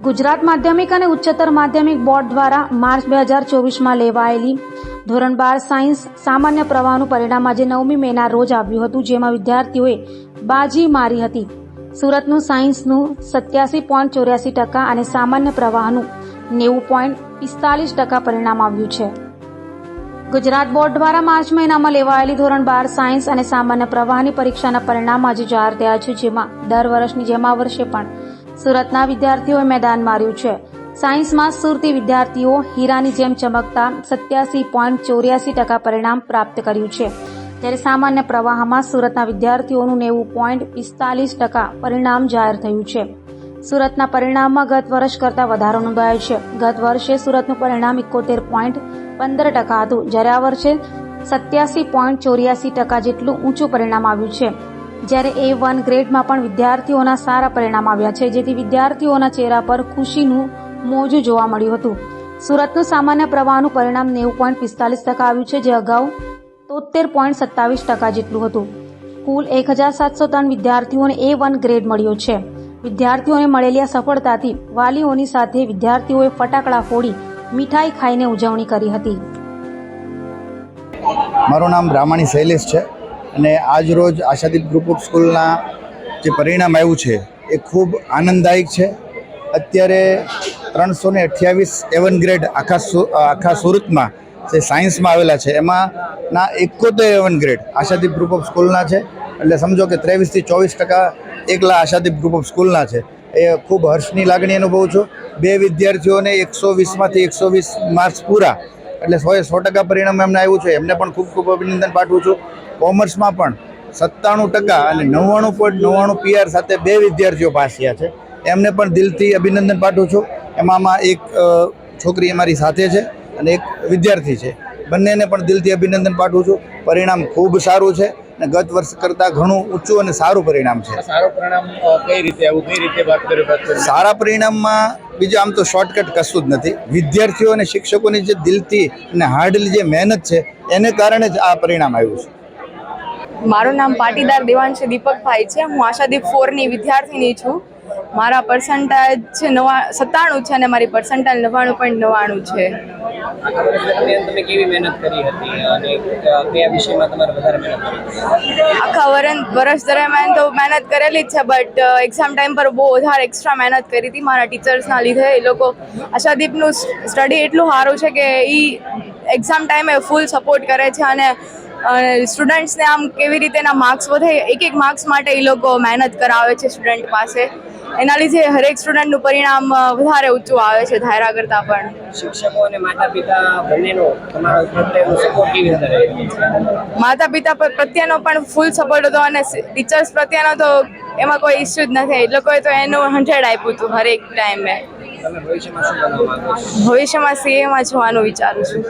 ગુજરાત માધ્યમિક અને ઉચ્ચતર માધ્યમિક બોર્ડ દ્વારા માર્ચ 2024માં લેવાયેલી ધોરણ 12 સાયન્સ સામાન્ય પ્રવાહનું પરિણામ આજે 9મી મેના રોજ આવ્યું હતું, જેમાં વિદ્યાર્થીઓએ બાજી મારી હતી. સુરતનું સાયન્સનું 87.84% અને સામાન્ય પ્રવાહનું 90.45% પરિણામ આવ્યું છે. ગુજરાત બોર્ડ દ્વારા માર્ચ મહિનામાં લેવાયેલી ધોરણ 12 સાયન્સ અને સામાન્ય પ્રવાહની પરીક્ષાના પરિણામ આજે જાહેર થયા છે, જેમાં દર વર્ષની જેમ આ વર્ષે પણ સુરતના વિદ્યાર્થીઓએ મેદાન માર્યું છે. સાયન્સમાં સુરતી વિદ્યાર્થીઓ હીરાની જેમ ચમકતા 87.84% પરિણામ પ્રાપ્ત કર્યું છે, જ્યારે સામાન્ય પ્રવાહમાં સુરતના વિદ્યાર્થીઓનું 90.45% પરિણામ જાહેર થયું છે. સુરતના પરિણામમાં ગત વર્ષ કરતાં વધારો નોંધાયો છે. ગત વર્ષે સુરતનું પરિણામ 71.15% હતું, જ્યારે આ વર્ષે 87.84% જેટલું ઊંચું પરિણામ આવ્યું છે. જ્યારે A1 ગ્રેડમાં પણ વિદ્યાર્થીઓના સારા પરિણામ આવ્યા છે, જેથી વિદ્યાર્થીઓના ચહેરા પર ખુશીનું મોજું જોવા મળ્યું હતું. સુરતનું સામાન્ય પ્રવાહનું પરિણામ 90.45% આવ્યું છે, જે અગાઉ 73.27% જેટલું હતું. કુલ 1703 વિદ્યાર્થીઓને A1 ગ્રેડ મળ્યો છે. વિદ્યાર્થીઓને મળેલી આ સફળતાથી વાલીઓની સાથે વિદ્યાર્થીઓએ ફટાકડા ફોડી મીઠાઈ ખાઈને ઉજવણી કરી હતી. મારું નામ રામાણી શૈલેષ છે અને આજ રોજ આશાદીપ ગ્રુપ ઓફ સ્કૂલના જે પરિણામ આવ્યું છે એ ખૂબ આનંદદાયક છે. અત્યારે 328 A1 ગ્રેડ આખા સુરતમાં જે સાયન્સમાં આવેલા છે એમાં ના 71 A1 grade Ashadeep group of સ્કૂલના છે. એટલે સમજો કે 23 થી 24% એકલા આશાદીપ ગ્રુપ ઓફ સ્કૂલના છે. એ ખૂબ હર્ષની લાગણી અનુભવું છું. બે વિદ્યાર્થીઓને 120માંથી 120 માર્ક્સ પૂરા, એટલે 100% પરિણામ એમને આવ્યું છે. એમને પણ ખૂબ ખૂબ અભિનંદન પાઠવું છું. કોમર્સમાં પણ 97% અને 99.99 PR સાથે બે વિદ્યાર્થીઓ પાસ થયા છે. એમને પણ દિલથી અભિનંદન પાઠવું છું. એમાં એક છોકરી અમારી સાથે છે અને એક વિદ્યાર્થી છે. બંનેને પણ દિલથી અભિનંદન પાઠવું છું. પરિણામ ખૂબ સારું છે અને ગત વર્ષ કરતાં ઘણું ઊંચું અને સારું પરિણામ છે. સારું પરિણામ કઈ રીતે આવું, કઈ રીતે વાત કરી? સારા પરિણામમાં બીજું આમ તો શોર્ટકટ કશું જ નથી. વિદ્યાર્થીઓ અને શિક્ષકોની જે દિલથી અને હાર્ડલી જે મહેનત છે એને કારણે જ આ પરિણામ આવ્યું છે. મારું નામ પાટીદાર દેવાંશી દીપકભાઈ છે. હું આશાદીપ 4ની વિદ્યાર્થીની છું. મારા પર્સન્ટેજ 97 છે અને મારી પર્સન્ટેજ 99.99 છે. તમે કેવી મહેનત કરી હતી અને કયા વિષયમાં તમારે વધારે મહેનત કરી? આખા વર્ષ દરમિયાન તો મહેનત કરેલી જ છે, બટ એક્ઝામ ટાઈમ પર બહુ વધારે એક્સ્ટ્રા મહેનત કરી હતી મારા ટીચર્સના લીધે. એ લોકો આશાદીપનું સ્ટડી એટલું સારું છે કે એ એક્ઝામ ટાઈમે ફૂલ સપોર્ટ કરે છે અને સ્ટુડન્ટ્સને આમ કેવી રીતે એના માર્ક્સ વધે, એક માર્ક્સ માટે એ લોકો મહેનત કરાવે છે સ્ટુડન્ટ પાસે. એના લીધે હરેક સ્ટુડન્ટનું પરિણામ વધારે ઊંચું આવે છે ધાર્યા કરતાં પણ. શિક્ષકો અને માતા પિતા બંનેનો તમારો પ્રત્યેનો સપોર્ટ કેવી રીતે રહ્યો? માતા પિતા પ્રત્યેનો પણ ફૂલ સપોર્ટ હતો અને ટીચર્સ પ્રત્યેનો તો એમાં કોઈ ઇસ્યુ જ નથી. એ લોકોએ તો એનું 100 આપ્યું હતું હરેક ટાઈમે. તમે ભવિષ્યમાં શું બનવા માંગો છો? ભવિષ્યમાં CA માં જવાનું વિચારું છું.